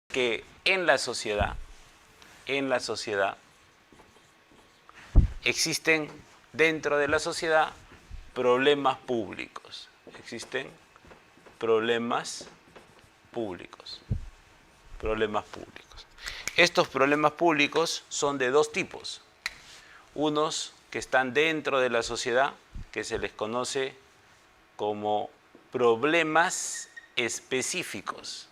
que en la sociedad existen dentro de la sociedad problemas públicos. Existen problemas públicos. Estos problemas públicos son de dos tipos. Unos que están dentro de la sociedad, que se les conoce como problemas específicos,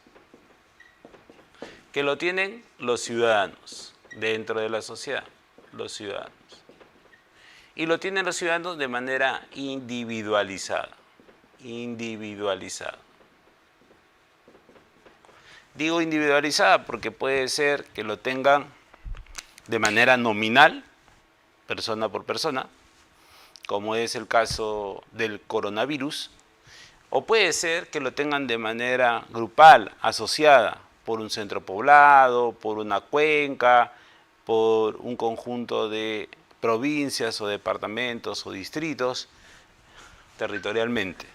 que lo tienen los ciudadanos dentro de la sociedad, los ciudadanos. Y lo tienen los ciudadanos de manera individualizada. Digo individualizada porque puede ser que lo tengan de manera nominal, persona por persona, como es el caso del coronavirus, o puede ser que lo tengan de manera grupal, asociada, por un centro poblado, por una cuenca, por un conjunto de provincias o departamentos o distritos territorialmente,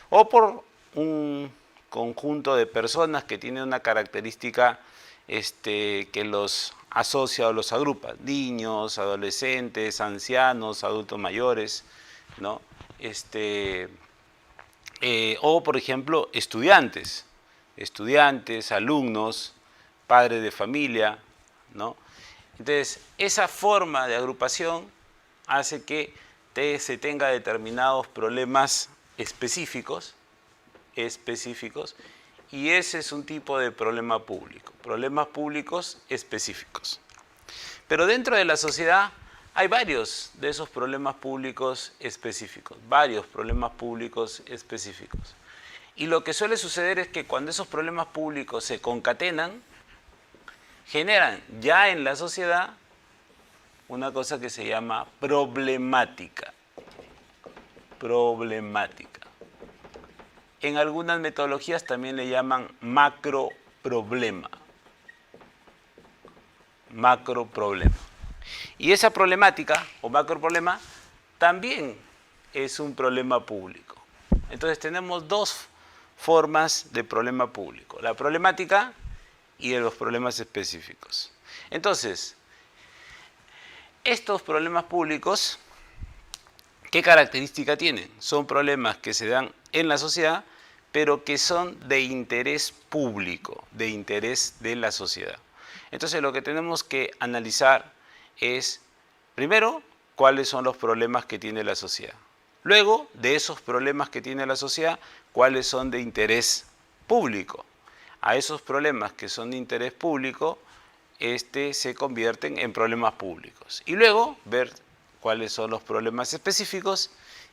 o por un conjunto de personas que tienen una característica que los asocia o los agrupa, niños, adolescentes, ancianos, adultos mayores, ¿no? O por ejemplo estudiantes, alumnos, padres de familia, ¿no? Entonces, esa forma de agrupación hace que se tenga determinados problemas específicos, y ese es un tipo de problema público, problemas públicos específicos. Pero dentro de la sociedad hay varios de esos problemas públicos específicos, Y lo que suele suceder es que cuando esos problemas públicos se concatenan, generan ya en la sociedad una cosa que se llama problemática. En algunas metodologías también le llaman macroproblema. Y esa problemática o macroproblema también es un problema público. Entonces tenemos dos formas de problema público: la problemática y los problemas específicos. Entonces, estos problemas públicos, ¿qué característica tienen? Son problemas que se dan en la sociedad, pero que son de interés público, de interés de la sociedad. Entonces, lo que tenemos que analizar es, primero, cuáles son los problemas que tiene la sociedad. Luego, de esos problemas que tiene la sociedad, cuáles son de interés público. A esos problemas que son de interés público, se convierten en problemas públicos. Y luego, ver cuáles son los problemas específicos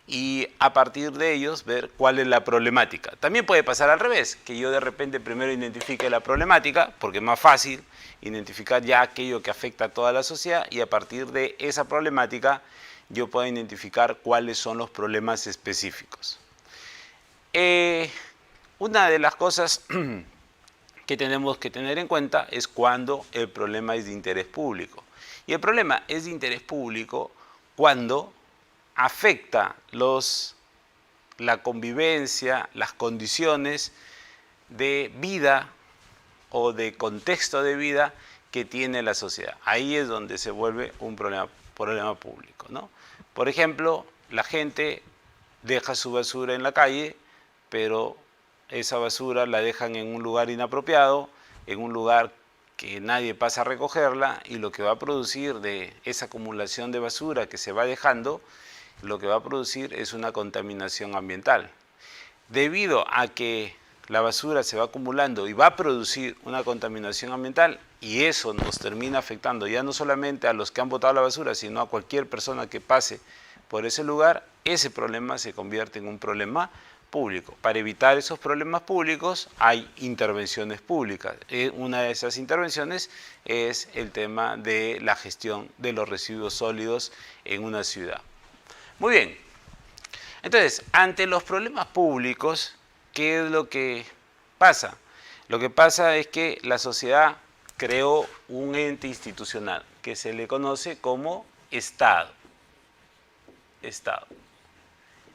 y a partir de ellos ver cuál es la problemática. También puede pasar al revés, que yo de repente primero identifique la problemática, porque es más fácil identificar ya aquello que afecta a toda la sociedad, y a partir de esa problemática yo puedo identificar cuáles son los problemas específicos. Una de las cosas que tenemos que tener en cuenta es cuando el problema es de interés público. Y el problema es de interés público cuando afecta la convivencia, las condiciones de vida o de contexto de vida que tiene la sociedad. Ahí es donde se vuelve un problema público, ¿no? Por ejemplo, la gente deja su basura en la calle, pero esa basura la dejan en un lugar inapropiado, en un lugar que nadie pasa a recogerla, y lo que va a producir de esa acumulación de basura que se va dejando, lo que va a producir es una contaminación ambiental. Debido a que la basura se va acumulando y va a producir una contaminación ambiental, y eso nos termina afectando ya no solamente a los que han botado la basura, sino a cualquier persona que pase por ese lugar, ese problema se convierte en un problema público. Para evitar esos problemas públicos hay intervenciones públicas. Una de esas intervenciones es el tema de la gestión de los residuos sólidos en una ciudad. Muy bien. Entonces, ante los problemas públicos, ¿qué es lo que pasa? Lo que pasa es que la sociedad creó un ente institucional que se le conoce como Estado.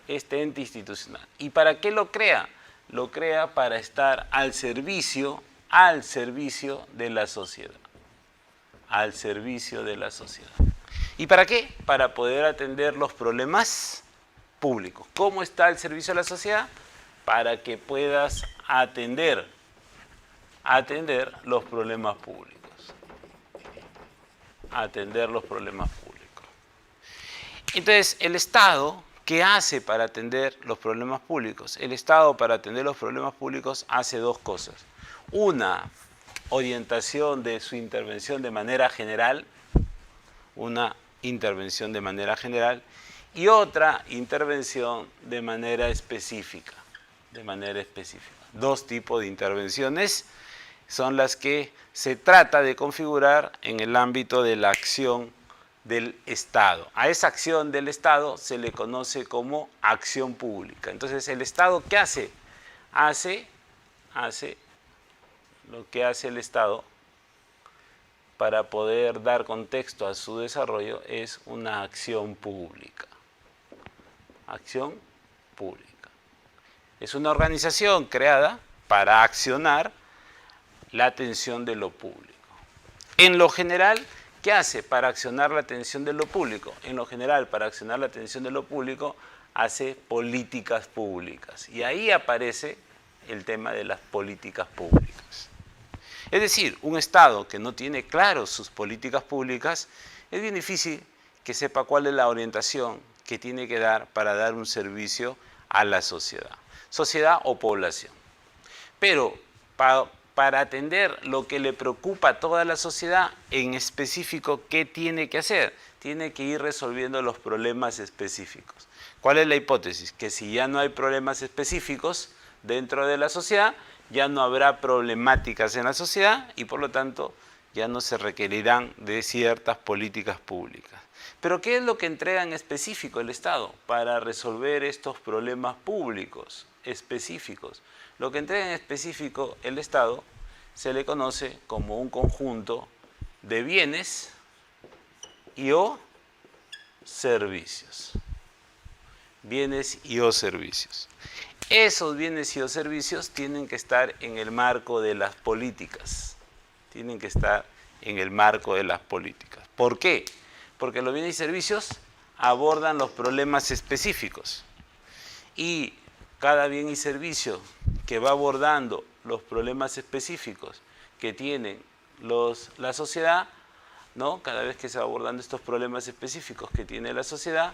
Este ente institucional. ¿Y para qué lo crea? Lo crea para estar al servicio al servicio de la sociedad. Al servicio de la sociedad. ¿Y para qué? Para poder atender los problemas públicos. ¿Cómo está el servicio a la sociedad? Para que puedas atender los problemas públicos. Atender los problemas públicos. Entonces, el Estado, ¿qué hace para atender los problemas públicos? El Estado, para atender los problemas públicos, hace dos cosas. Una, orientación de su intervención de manera general, y otra, intervención de manera específica. Dos tipos de intervenciones son las que se trata de configurar en el ámbito de la acción del Estado. A esa acción del Estado se le conoce como acción pública. Entonces, ¿el Estado qué hace? Lo que hace el Estado para poder dar contexto a su desarrollo es una acción pública. Acción pública. Es una organización creada para accionar la atención de lo público. En lo general, ¿qué hace para accionar la atención de lo público? En lo general, para accionar la atención de lo público, hace políticas públicas. Y ahí aparece el tema de las políticas públicas. Es decir, un Estado que no tiene claro sus políticas públicas, es bien difícil que sepa cuál es la orientación que tiene que dar para dar un servicio a la sociedad o población. Pero para atender lo que le preocupa a toda la sociedad, en específico, ¿qué tiene que hacer? Tiene que ir resolviendo los problemas específicos. ¿Cuál es la hipótesis? Que si ya no hay problemas específicos dentro de la sociedad, ya no habrá problemáticas en la sociedad y por lo tanto ya no se requerirán de ciertas políticas públicas. Pero ¿qué es lo que entrega en específico el Estado para resolver estos problemas públicos específicos? Lo que entrega en específico el Estado se le conoce como un conjunto de bienes y/o servicios. Bienes y/o servicios. Esos bienes y/o servicios tienen que estar en el marco de las políticas. Tienen que estar en el marco de las políticas. ¿Por qué? Porque los bienes y servicios abordan los problemas específicos. Y cada bien y servicio que va abordando los problemas específicos que tiene la sociedad, ¿no? Cada vez que se va abordando estos problemas específicos que tiene la sociedad,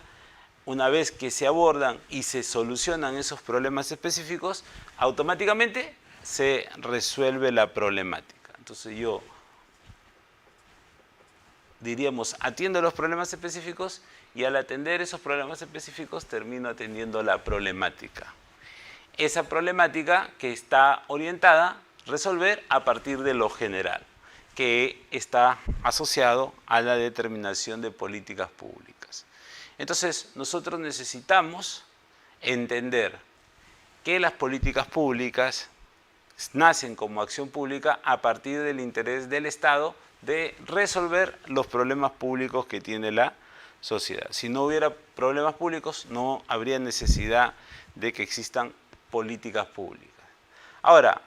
una vez que se abordan y se solucionan esos problemas específicos, automáticamente se resuelve la problemática. Entonces diríamos, atiendo los problemas específicos y al atender esos problemas específicos termino atendiendo la problemática. Esa problemática que está orientada a resolver a partir de lo general, que está asociado a la determinación de políticas públicas. Entonces, nosotros necesitamos entender que las políticas públicas nacen como acción pública a partir del interés del Estado de resolver los problemas públicos que tiene la sociedad. Si no hubiera problemas públicos, no habría necesidad de que existan políticas públicas. Ahora,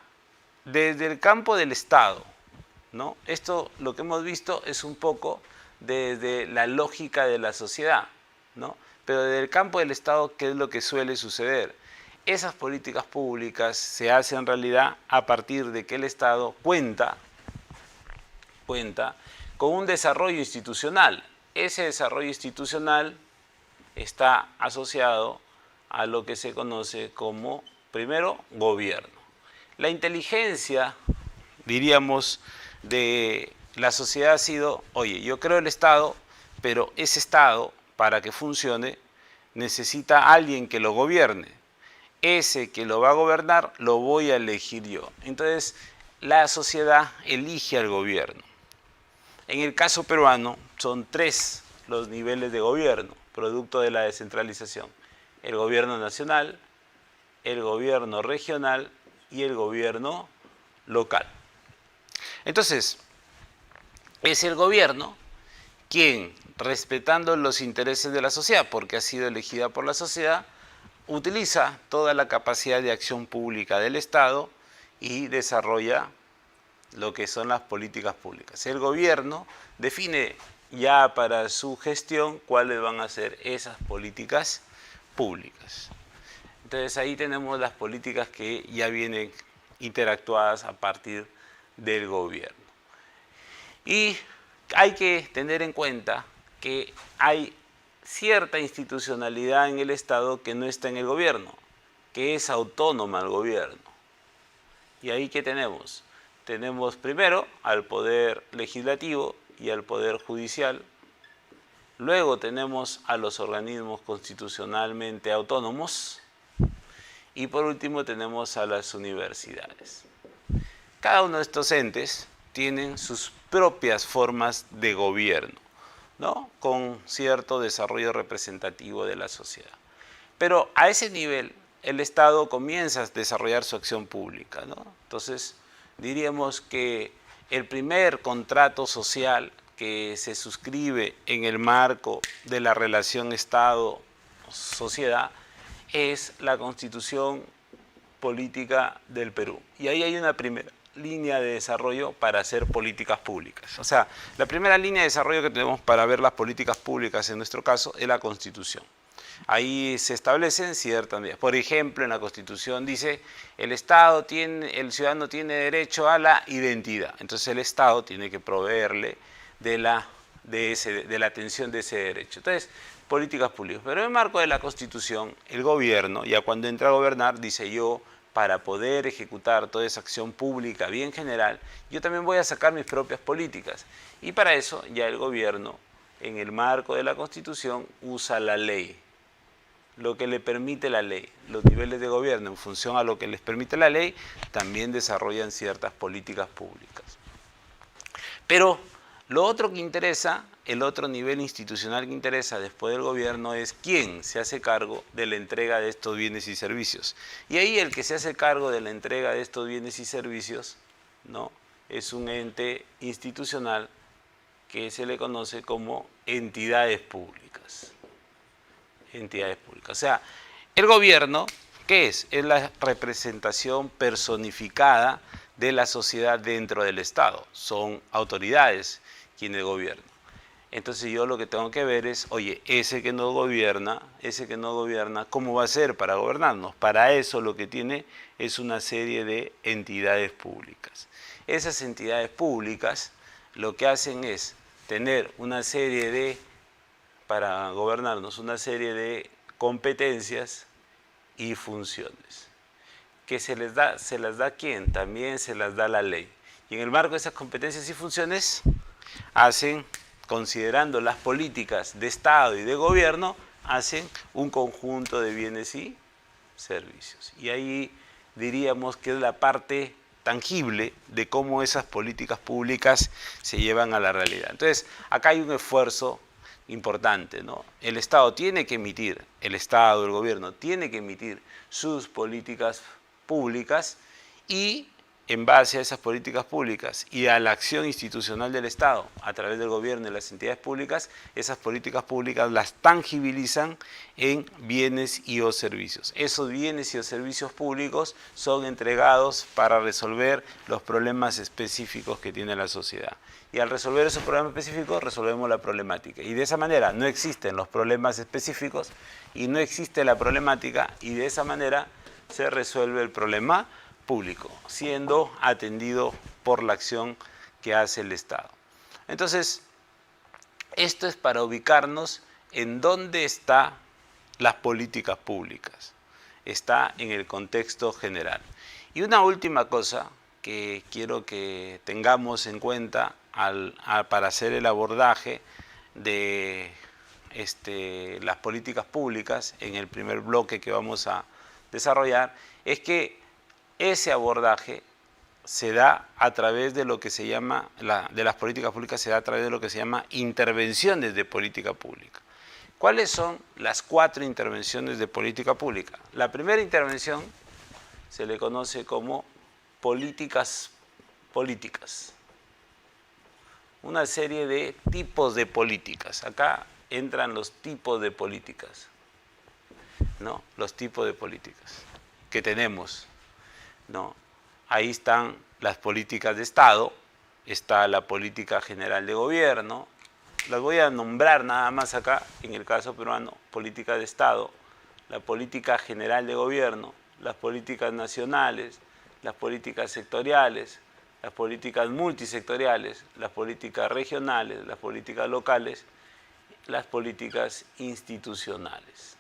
desde el campo del Estado, ¿no? Esto lo que hemos visto es un poco desde la lógica de la sociedad, ¿no? Pero desde el campo del Estado, ¿qué es lo que suele suceder? Esas políticas públicas se hacen en realidad a partir de que el Estado cuenta con un desarrollo institucional. Ese desarrollo institucional está asociado a lo que se conoce como, primero, gobierno. La inteligencia, diríamos, de la sociedad ha sido, oye, yo creo el Estado, pero ese Estado, para que funcione, necesita a alguien que lo gobierne. Ese que lo va a gobernar, lo voy a elegir yo. Entonces, la sociedad elige al gobierno. En el caso peruano, son 3 los niveles de gobierno, producto de la descentralización. El gobierno nacional, el gobierno regional y el gobierno local. Entonces, es el gobierno quien, respetando los intereses de la sociedad, porque ha sido elegida por la sociedad, utiliza toda la capacidad de acción pública del Estado y desarrolla lo que son las políticas públicas. El gobierno define ya para su gestión cuáles van a ser esas políticas públicas. Entonces ahí tenemos las políticas que ya vienen interactuadas a partir del gobierno. Y hay que tener en cuenta que hay cierta institucionalidad en el Estado que no está en el gobierno, que es autónoma al gobierno. ¿Y ahí qué tenemos? Tenemos primero al Poder Legislativo y al Poder Judicial. Luego tenemos a los organismos constitucionalmente autónomos. Y por último tenemos a las universidades. Cada uno de estos entes tienen sus propias formas de gobierno, ¿no? Con cierto desarrollo representativo de la sociedad. Pero a ese nivel el Estado comienza a desarrollar su acción pública, ¿no? Entonces diríamos que el primer contrato social que se suscribe en el marco de la relación Estado-sociedad es la Constitución Política del Perú. Y ahí hay una primera línea de desarrollo para hacer políticas públicas. O sea, la primera línea de desarrollo que tenemos para ver las políticas públicas en nuestro caso es la Constitución. Ahí se establecen ciertas medidas. Por ejemplo, en la Constitución dice el ciudadano tiene derecho a la identidad. Entonces el Estado tiene que proveerle de la atención de ese derecho. Entonces, políticas públicas. Pero en el marco de la Constitución, el gobierno, ya cuando entra a gobernar, dice yo, para poder ejecutar toda esa acción pública bien general, yo también voy a sacar mis propias políticas. Y para eso ya el gobierno, en el marco de la Constitución, usa la ley, lo que le permite la ley. Los niveles de gobierno, en función a lo que les permite la ley, también desarrollan ciertas políticas públicas. Pero lo otro que interesa, el otro nivel institucional que interesa después del gobierno es quién se hace cargo de la entrega de estos bienes y servicios. Y ahí el que se hace cargo de la entrega de estos bienes y servicios, ¿no?, es un ente institucional que se le conoce como entidades públicas. Entidades públicas. O sea, el gobierno, ¿qué es? Es la representación personificada de la sociedad dentro del Estado. Son autoridades quienes gobiernan. Entonces yo lo que tengo que ver es, oye, ese que no gobierna, ¿cómo va a ser para gobernarnos? Para eso lo que tiene es una serie de entidades públicas. Esas entidades públicas lo que hacen es tener una serie de, para gobernarnos, una serie de competencias y funciones. ¿Que se las da quién? También se las da la ley. Y en el marco de esas competencias y funciones hacen, considerando las políticas de Estado y de gobierno, hacen un conjunto de bienes y servicios. Y ahí diríamos que es la parte tangible de cómo esas políticas públicas se llevan a la realidad. Entonces, acá hay un esfuerzo importante, ¿no? El Estado tiene que emitir, el gobierno tiene que emitir sus políticas públicas y en base a esas políticas públicas y a la acción institucional del Estado a través del gobierno y las entidades públicas, esas políticas públicas las tangibilizan en bienes y o servicios. Esos bienes y o servicios públicos son entregados para resolver los problemas específicos que tiene la sociedad. Y al resolver esos problemas específicos, resolvemos la problemática. Y de esa manera no existen los problemas específicos y no existe la problemática, y de esa manera se resuelve el problema público, siendo atendido por la acción que hace el Estado. Entonces, esto es para ubicarnos en dónde están las políticas públicas. Está en el contexto general. Y una última cosa que quiero que tengamos en cuenta para hacer el abordaje de las políticas públicas en el primer bloque que vamos a desarrollar, es que ese abordaje se da a través de lo que se llama, de las políticas públicas se da a través de lo que se llama intervenciones de política pública. ¿Cuáles son las 4 intervenciones de política pública? La primera intervención se le conoce como políticas. Una serie de tipos de políticas. Acá entran los tipos de políticas, ¿no? Los tipos de políticas que tenemos, ¿no? Ahí están las políticas de Estado, está la política general de gobierno, las voy a nombrar nada más acá, en el caso peruano, política de Estado, la política general de gobierno, las políticas nacionales, las políticas sectoriales, las políticas multisectoriales, las políticas regionales, las políticas locales, las políticas institucionales.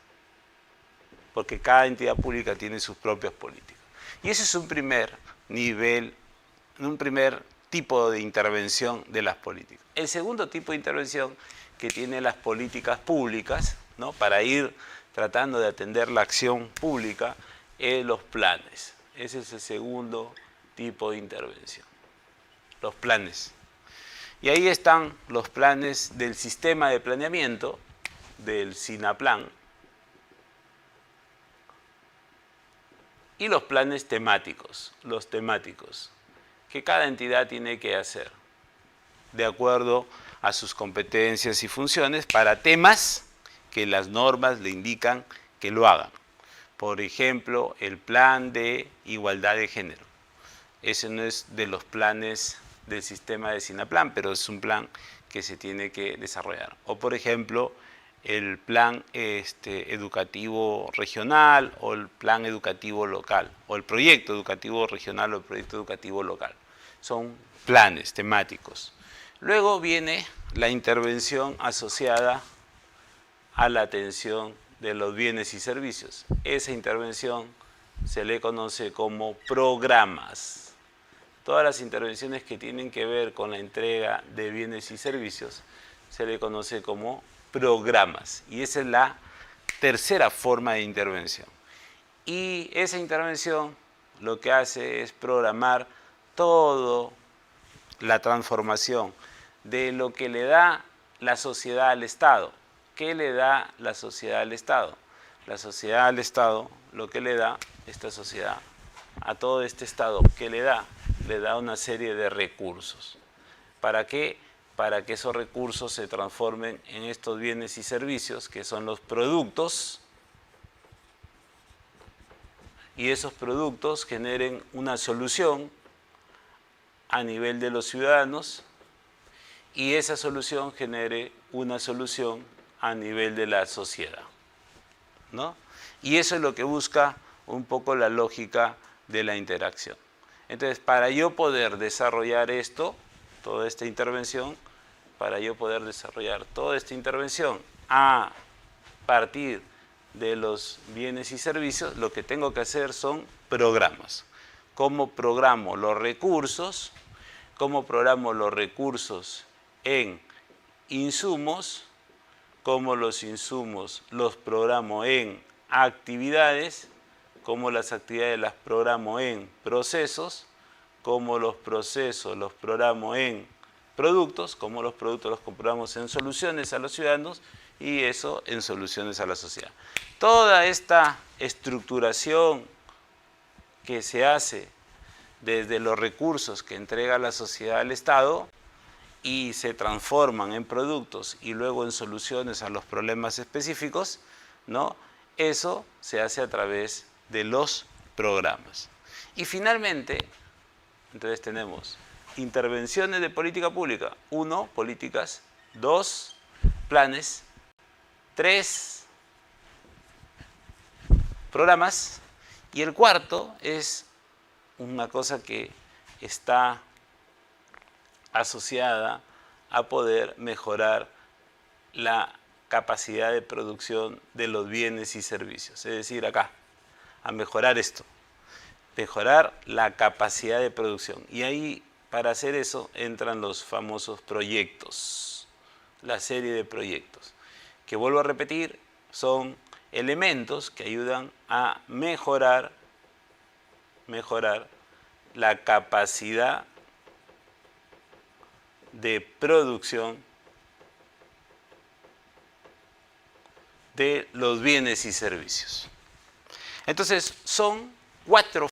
Porque cada entidad pública tiene sus propias políticas. Y ese es un primer nivel, un primer tipo de intervención de las políticas. El segundo tipo de intervención que tienen las políticas públicas, ¿no?, para ir tratando de atender la acción pública, es los planes. Ese es el segundo tipo de intervención. Los planes. Y ahí están los planes del sistema de planeamiento, del SINAPLAN, y los planes temáticos, que cada entidad tiene que hacer de acuerdo a sus competencias y funciones para temas que las normas le indican que lo hagan. Por ejemplo, el plan de igualdad de género. Ese no es de los planes del sistema de SINAPLAN, pero es un plan que se tiene que desarrollar. O por ejemplo, el plan educativo regional o el plan educativo local, o el proyecto educativo regional o el proyecto educativo local. Son planes temáticos. Luego viene la intervención asociada a la atención de los bienes y servicios. Esa intervención se le conoce como programas. Todas las intervenciones que tienen que ver con la entrega de bienes y servicios se le conoce como programas. Y esa es la tercera forma de intervención. Y esa intervención lo que hace es programar toda la transformación de lo que le da la sociedad al Estado. ¿Qué le da la sociedad al Estado? La sociedad al Estado, lo que le da esta sociedad a todo este Estado, ¿qué le da? Le da una serie de recursos. ¿Para qué? Para que esos recursos se transformen en estos bienes y servicios, que son los productos, y esos productos generen una solución a nivel de los ciudadanos, y esa solución genere una solución a nivel de la sociedad, ¿no? Y eso es lo que busca un poco la lógica de la interacción. Entonces, para yo poder desarrollar toda esta intervención a partir de los bienes y servicios, lo que tengo que hacer son programas. ¿Cómo programo los recursos? ¿Cómo programo los recursos en insumos? ¿Cómo los insumos los programo en actividades? ¿Cómo las actividades las programo en procesos? ¿Cómo los procesos los programo en productos? ¿Cómo los productos los compramos en soluciones a los ciudadanos? Y eso en soluciones a la sociedad. Toda esta estructuración que se hace desde los recursos que entrega la sociedad al Estado y se transforman en productos y luego en soluciones a los problemas específicos, ¿no? Eso se hace a través de los programas. Y finalmente, entonces tenemos intervenciones de política pública. 1, políticas. 2, planes. 3, programas. Y el cuarto es una cosa que está asociada a poder mejorar la capacidad de producción de los bienes y servicios. Es decir, acá, a mejorar esto, mejorar la capacidad de producción. Y ahí, para hacer eso, entran los famosos proyectos, la serie de proyectos, que vuelvo a repetir, son elementos que ayudan a mejorar la capacidad de producción de los bienes y servicios. Entonces, son 4